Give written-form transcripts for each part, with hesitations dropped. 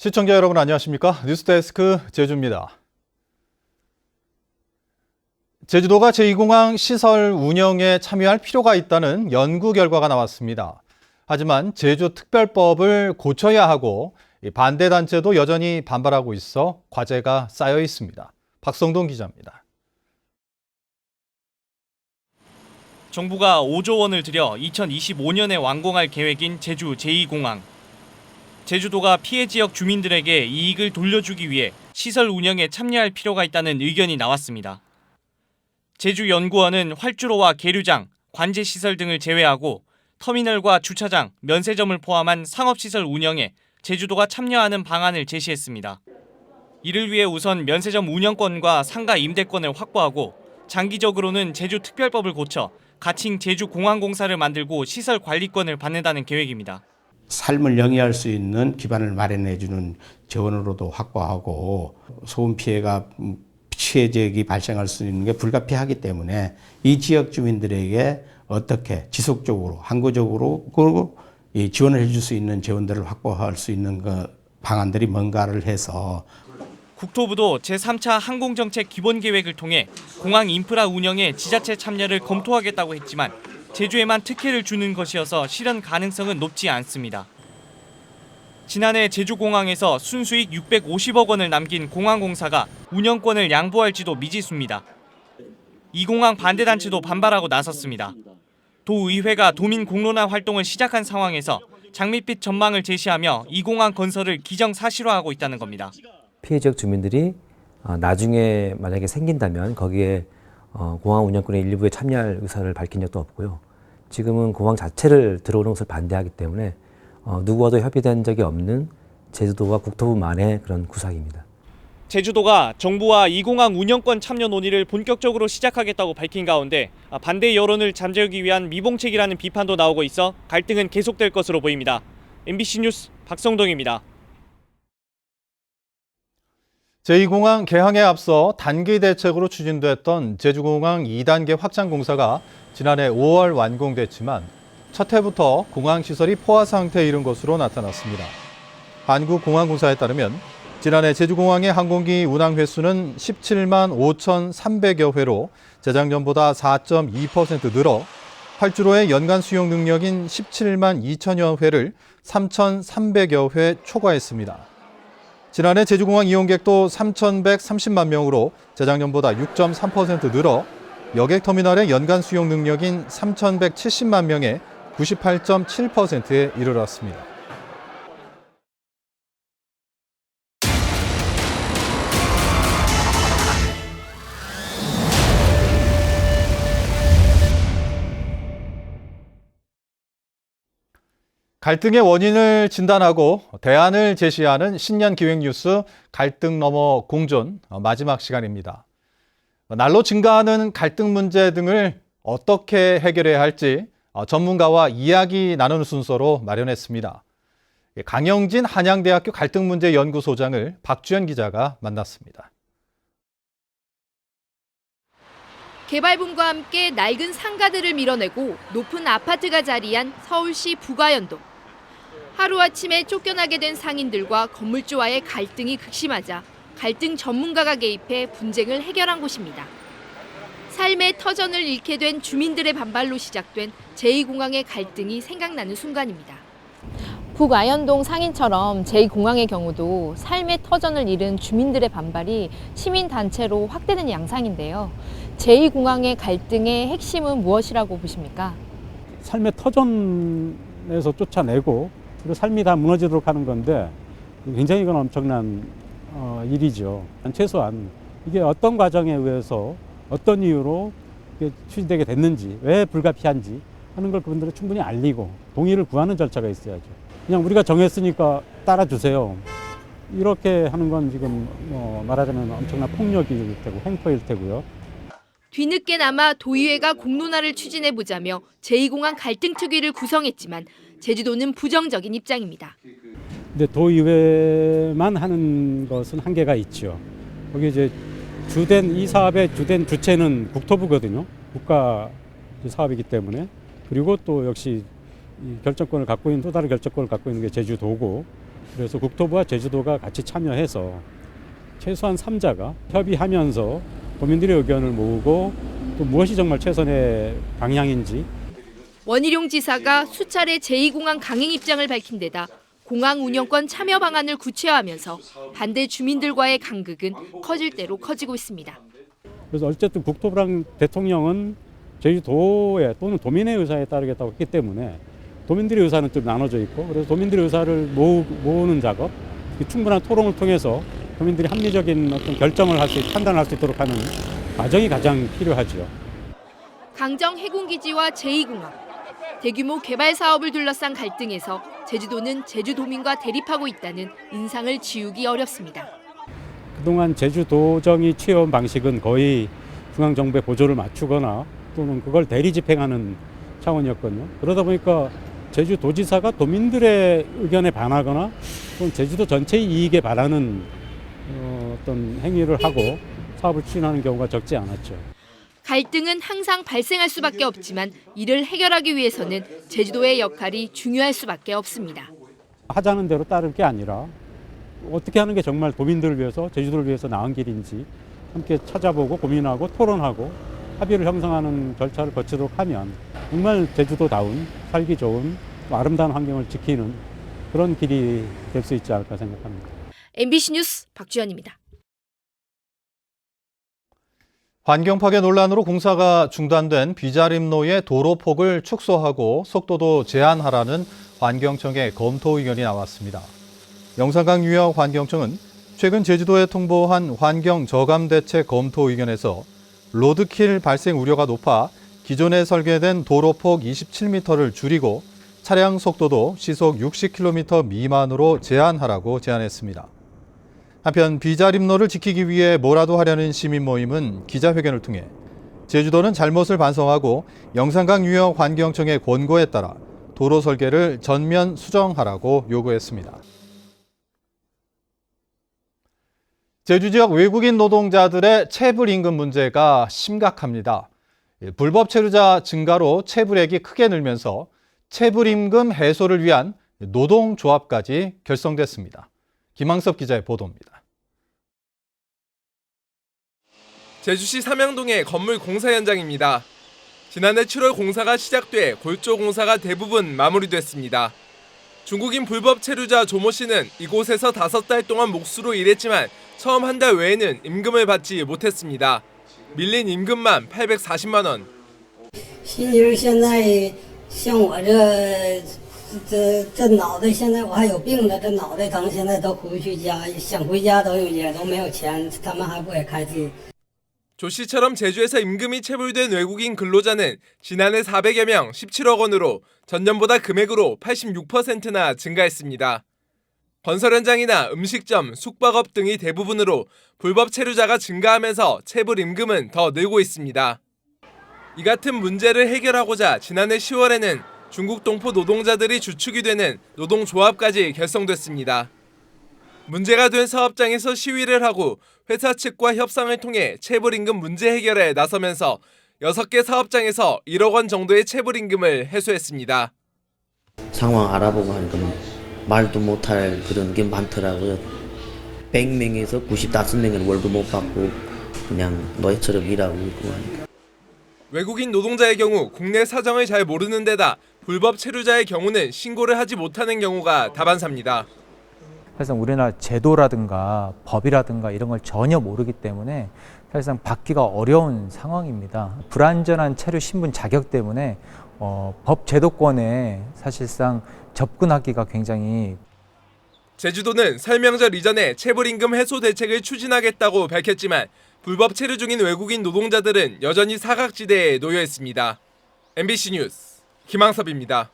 시청자 여러분 안녕하십니까? 뉴스데스크 제주입니다. 제주도가 제2공항 시설 운영에 참여할 필요가 있다는 연구 결과가 나왔습니다. 하지만 제주특별법을 고쳐야 하고 반대 단체도 여전히 반발하고 있어 과제가 쌓여 있습니다. 박성동 기자입니다. 정부가 5조 원을 들여 2025년에 완공할 계획인 제주 제2공항. 제주도가 피해 지역 주민들에게 이익을 돌려주기 위해 시설 운영에 참여할 필요가 있다는 의견이 나왔습니다. 제주연구원은 활주로와 계류장, 관제시설 등을 제외하고 터미널과 주차장, 면세점을 포함한 상업시설 운영에 제주도가 참여하는 방안을 제시했습니다. 이를 위해 우선 면세점 운영권과 상가 임대권을 확보하고 장기적으로는 제주특별법을 고쳐 가칭 제주공항공사를 만들고 시설 관리권을 받는다는 계획입니다. 삶을 영위할 수 있는 기반을 마련해주는 재원으로도 확보하고 소음 피해가 피해 지역이 발생할 수 있는 게 불가피하기 때문에 이 지역 주민들에게 어떻게 지속적으로 항구적으로 지원을 해줄 수 있는 재원들을 확보할 수 있는 방안들이 뭔가를 해서 국토부도 제3차 항공정책 기본계획을 통해 공항 인프라 운영에 지자체 참여를 검토하겠다고 했지만 제주에만 특혜를 주는 것이어서 실현 가능성은 높지 않습니다. 지난해 제주공항에서 순수익 650억 원을 남긴 공항공사가 운영권을 양보할지도 미지수입니다. 이 공항 반대단체도 반발하고 나섰습니다. 도의회가 도민 공론화 활동을 시작한 상황에서 장밋빛 전망을 제시하며 이 공항 건설을 기정사실화하고 있다는 겁니다. 피해 지역 주민들이 나중에 만약에 생긴다면 거기에 공항 운영권의 일부에 참여할 의사를 밝힌 적도 없고요. 지금은 공항 자체를 들어오는 것을 반대하기 때문에 누구와도 협의된 적이 없는 제주도와 국토부만의 그런 구상입니다. 제주도가 정부와 이 공항 운영권 참여 논의를 본격적으로 시작하겠다고 밝힌 가운데 반대 여론을 잠재우기 위한 미봉책이라는 비판도 나오고 있어 갈등은 계속될 것으로 보입니다. MBC 뉴스 박성동입니다. 제2공항 개항에 앞서 단기 대책으로 추진됐던 제주공항 2단계 확장 공사가 지난해 5월 완공됐지만 첫 해부터 공항 시설이 포화 상태에 이른 것으로 나타났습니다. 한국공항공사에 따르면 지난해 제주공항의 항공기 운항 횟수는 17만 5,300여 회로 재작년보다 4.2% 늘어 활주로의 연간 수용 능력인 17만 2천여 회를 3,300여 회 초과했습니다. 지난해 제주공항 이용객도 3,130만 명으로 재작년보다 6.3% 늘어 여객터미널의 연간 수용 능력인 3,170만 명의 98.7%에 이르렀습니다. 갈등의 원인을 진단하고 대안을 제시하는 신년 기획뉴스 갈등 너머 공존 마지막 시간입니다. 날로 증가하는 갈등 문제 등을 어떻게 해결해야 할지 전문가와 이야기 나누는 순서로 마련했습니다. 강영진 한양대학교 갈등문제연구소장을 박주연 기자가 만났습니다. 개발붐과 함께 낡은 상가들을 밀어내고 높은 아파트가 자리한 서울시 부가연동. 하루아침에 쫓겨나게 된 상인들과 건물주와의 갈등이 극심하자 갈등 전문가가 개입해 분쟁을 해결한 곳입니다. 삶의 터전을 잃게 된 주민들의 반발로 시작된 제2공항의 갈등이 생각나는 순간입니다. 북아현동 상인처럼 제2공항의 경우도 삶의 터전을 잃은 주민들의 반발이 시민단체로 확대되는 양상인데요. 제2공항의 갈등의 핵심은 무엇이라고 보십니까? 삶의 터전에서 쫓아내고 그리고 삶이 다 무너지도록 하는 건데 굉장히 이건 엄청난 일이죠. 최소한 이게 어떤 과정에 의해서 어떤 이유로 추진되게 됐는지, 왜 불가피한지 하는 걸 그분들은 충분히 알리고 동의를 구하는 절차가 있어야죠. 그냥 우리가 정했으니까 따라주세요. 이렇게 하는 건 지금 말하자면 엄청난 폭력일 테고 횡포일 테고요. 뒤늦게나마 도의회가 공론화를 추진해보자며 제2공항 갈등특위를 구성했지만 제주도는 부정적인 입장입니다. 근데 도의회만 하는 것은 한계가 있죠. 거기 이제 이 사업의 주된 주체는 국토부거든요. 국가 사업이기 때문에. 그리고 또 역시 이 결정권을 갖고 있는 또 다른 결정권을 갖고 있는 게 제주도고 그래서 국토부와 제주도가 같이 참여해서 최소한 3자가 협의하면서 도민들의 의견을 모으고 또 무엇이 정말 최선의 방향인지. 원희룡 지사가 수차례 제2공항 강행 입장을 밝힌 데다 공항 운영권 참여 방안을 구체화하면서 반대 주민들과의 간극은 커질 대로 커지고 있습니다. 그래서 어쨌든 국토부랑 대통령은 제주도의 또는 도민의 의사에 따르겠다고 했기 때문에 도민들의 의사는 좀 나눠져 있고, 그래서 도민들의 의사를 모으는 작업, 충분한 토론을 통해서 도민들이 합리적인 어떤 결정을 판단할 수 있도록 하는 과정이 가장 필요하죠. 강정 해군기지와 제2공항, 대규모 개발 사업을 둘러싼 갈등에서 제주도는 제주도민과 대립하고 있다는 인상을 지우기 어렵습니다. 그동안 제주도정이 취해온 방식은 거의 중앙정부의 보조를 맞추거나 또는 그걸 대리 집행하는 차원이었거든요. 그러다 보니까 제주도지사가 도민들의 의견에 반하거나 또는 제주도 전체의 이익에 반하는 어떤 행위를 하고 사업을 추진하는 경우가 적지 않았죠. 갈등은 항상 발생할 수밖에 없지만 이를 해결하기 위해서는 제주도의 역할이 중요할 수밖에 없습니다. 하자는 대로 따를 게 아니라 어떻게 하는 게 정말 도민들을 위해서, 제주도를 위해서 나은 길인지 함께 찾아보고 고민하고 토론하고 합의를 형성하는 절차를 거치도록 하면 정말 제주도다운 살기 좋은 아름다운 환경을 지키는 그런 길이 될 수 있지 않을까 생각합니다. MBC 뉴스 박주연입니다. 환경 파괴 논란으로 공사가 중단된 비자림로의 도로폭을 축소하고 속도도 제한하라는 환경청의 검토 의견이 나왔습니다. 영산강 유역 환경청은 최근 제주도에 통보한 환경 저감 대책 검토 의견에서 로드킬 발생 우려가 높아 기존에 설계된 도로폭 27m를 줄이고 차량 속도도 시속 60km 미만으로 제한하라고 제안했습니다. 한편 비자림로를 지키기 위해 뭐라도 하려는 시민 모임은 기자회견을 통해 제주도는 잘못을 반성하고 영산강 유역 환경청의 권고에 따라 도로 설계를 전면 수정하라고 요구했습니다. 제주 지역 외국인 노동자들의 체불 임금 문제가 심각합니다. 불법 체류자 증가로 체불액이 크게 늘면서 체불 임금 해소를 위한 노동조합까지 결성됐습니다. 김항섭 기자의 보도입니다. 제주시 삼양동의 건물 공사 현장입니다. 지난해 7월 공사가 시작돼 골조 공사가 대부분 마무리됐습니다. 중국인 불법 체류자 조모 씨는 이곳에서 5달 동안 몫으로 일했지만 처음 한 달 외에는 임금을 받지 못했습니다. 밀린 임금만 840만 원. 新人现在像我这脑袋，现在我还有病呢，这脑袋疼，现在都回不去家，想回家也都没有钱，他们还不给开支。 조 씨처럼 제주에서 임금이 체불된 외국인 근로자는 지난해 400여 명 17억 원으로 전년보다 금액으로 86%나 증가했습니다. 건설 현장이나 음식점, 숙박업 등이 대부분으로 불법 체류자가 증가하면서 체불 임금은 더 늘고 있습니다. 이 같은 문제를 해결하고자 지난해 10월에는 중국 동포 노동자들이 주축이 되는 노동조합까지 결성됐습니다. 문제가 된 사업장에서 시위를 하고 회사 측과 협상을 통해 체불임금 문제 해결에 나서면서 6개 사업장에서 1억 원 정도의 체불임금을 해소했습니다. 상황 알아보고 하니까 말도 못할 그런 게 많더라고요. 100명에서 95명은 월급 못 받고 그냥 너희처럼 일하고 있고 하니까. 외국인 노동자의 경우 국내 사정을 잘 모르는 데다 불법 체류자의 경우는 신고를 하지 못하는 경우가 다반사입니다. 사실상 우리나라 제도라든가 법이라든가 이런 걸 전혀 모르기 때문에 사실상 받기가 어려운 상황입니다. 불완전한 체류 신분 자격 때문에 법 제도권에 사실상 접근하기가 굉장히. 제주도는 설명절 이전에 체불임금 해소 대책을 추진하겠다고 밝혔지만 불법 체류 중인 외국인 노동자들은 여전히 사각지대에 놓여 있습니다. MBC 뉴스 김항섭입니다.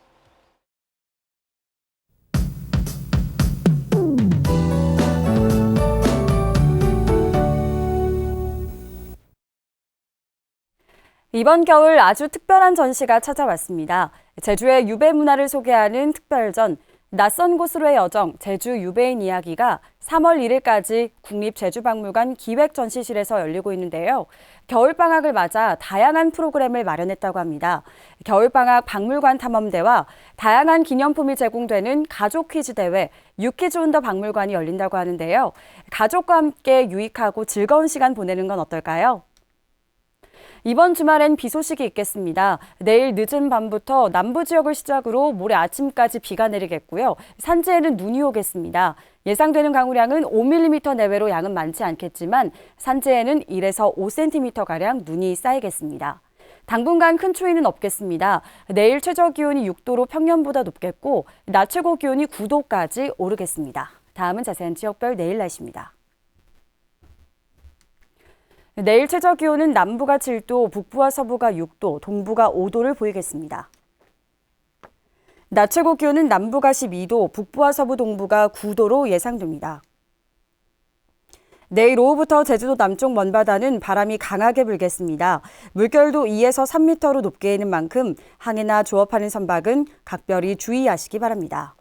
이번 겨울 아주 특별한 전시가 찾아왔습니다. 제주의 유배 문화를 소개하는 특별전, 낯선 곳으로의 여정, 제주 유배인 이야기가 3월 1일까지 국립제주박물관 기획전시실에서 열리고 있는데요. 겨울방학을 맞아 다양한 프로그램을 마련했다고 합니다. 겨울방학 박물관 탐험대와 다양한 기념품이 제공되는 가족 퀴즈 대회, 유키즈 온 더 박물관이 열린다고 하는데요. 가족과 함께 유익하고 즐거운 시간 보내는 건 어떨까요? 이번 주말엔 비 소식이 있겠습니다. 내일 늦은 밤부터 남부 지역을 시작으로 모레 아침까지 비가 내리겠고요. 산지에는 눈이 오겠습니다. 예상되는 강우량은 5mm 내외로 양은 많지 않겠지만 산지에는 1에서 5cm가량 눈이 쌓이겠습니다. 당분간 큰 추위는 없겠습니다. 내일 최저 기온이 6도로 평년보다 높겠고 낮 최고 기온이 9도까지 오르겠습니다. 다음은 자세한 지역별 내일 날씨입니다. 내일 최저 기온은 남부가 7도, 북부와 서부가 6도, 동부가 5도를 보이겠습니다. 낮 최고 기온은 남부가 12도, 북부와 서부 동부가 9도로 예상됩니다. 내일 오후부터 제주도 남쪽 먼바다는 바람이 강하게 불겠습니다. 물결도 2에서 3m로 높게 이는 만큼 항해나 조업하는 선박은 각별히 주의하시기 바랍니다.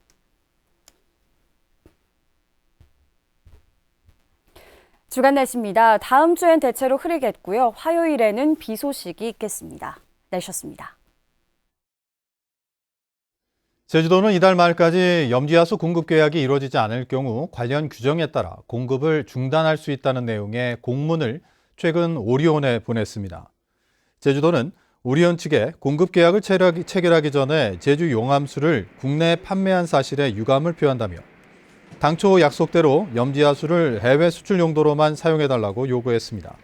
주간 날씨입니다. 다음 주엔 대체로 흐리겠고요. 화요일에는 비 소식이 있겠습니다. 날씨였습니다. 제주도는 이달 말까지 염지하수 공급 계약이 이루어지지 않을 경우 관련 규정에 따라 공급을 중단할 수 있다는 내용의 공문을 최근 오리온에 보냈습니다. 제주도는 오리온 측에 공급 계약을 체결하기 전에 제주 용암수를 국내에 판매한 사실에 유감을 표한다며 당초 약속대로 염지하수를 해외 수출 용도로만 사용해달라고 요구했습니다.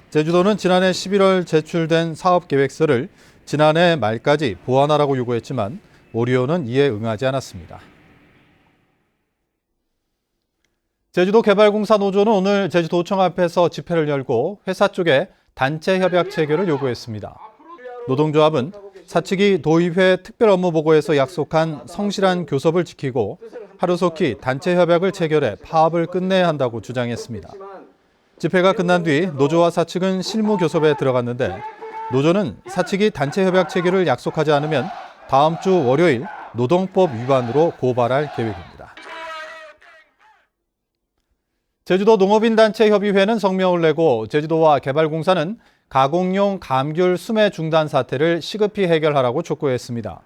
제주도는 지난해 11월 제출된 사업계획서를 지난해 말까지 보완하라고 요구했지만 오리온은 이에 응하지 않았습니다. 제주도개발공사 노조는 오늘 제주도청 앞에서 집회를 열고 회사 쪽에 단체 협약 체결을 요구했습니다. 노동조합은 사측이 도의회 특별업무보고에서 약속한 성실한 교섭을 지키고 하루속히 단체 협약을 체결해 파업을 끝내야 한다고 주장했습니다. 집회가 끝난 뒤 노조와 사측은 실무 교섭에 들어갔는데 노조는 사측이 단체 협약 체결을 약속하지 않으면 다음 주 월요일 노동법 위반으로 고발할 계획입니다. 제주도 농업인단체협의회는 성명을 내고 제주도와 개발공사는 가공용 감귤 수매 중단 사태를 시급히 해결하라고 촉구했습니다.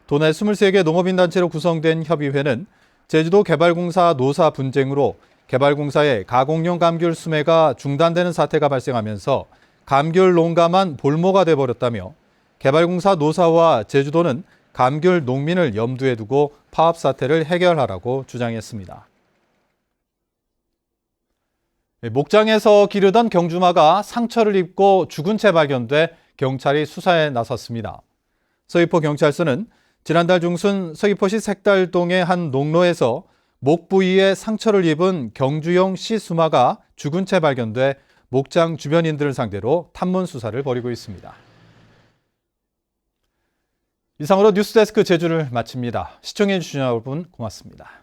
도내 23개 농업인단체로 구성된 협의회는 제주도 개발공사 노사 분쟁으로 개발공사의 가공용 감귤 수매가 중단되는 사태가 발생하면서 감귤 농가만 볼모가 돼버렸다며 개발공사 노사와 제주도는 감귤 농민을 염두에 두고 파업 사태를 해결하라고 주장했습니다. 목장에서 기르던 경주마가 상처를 입고 죽은 채 발견돼 경찰이 수사에 나섰습니다. 서귀포 경찰서는 지난달 중순 서귀포시 색달동의 한 농로에서 목 부위에 상처를 입은 경주용 시수마가 죽은 채 발견돼 목장 주변인들을 상대로 탐문 수사를 벌이고 있습니다. 이상으로 뉴스데스크 제주를 마칩니다. 시청해 주신 여러분 고맙습니다.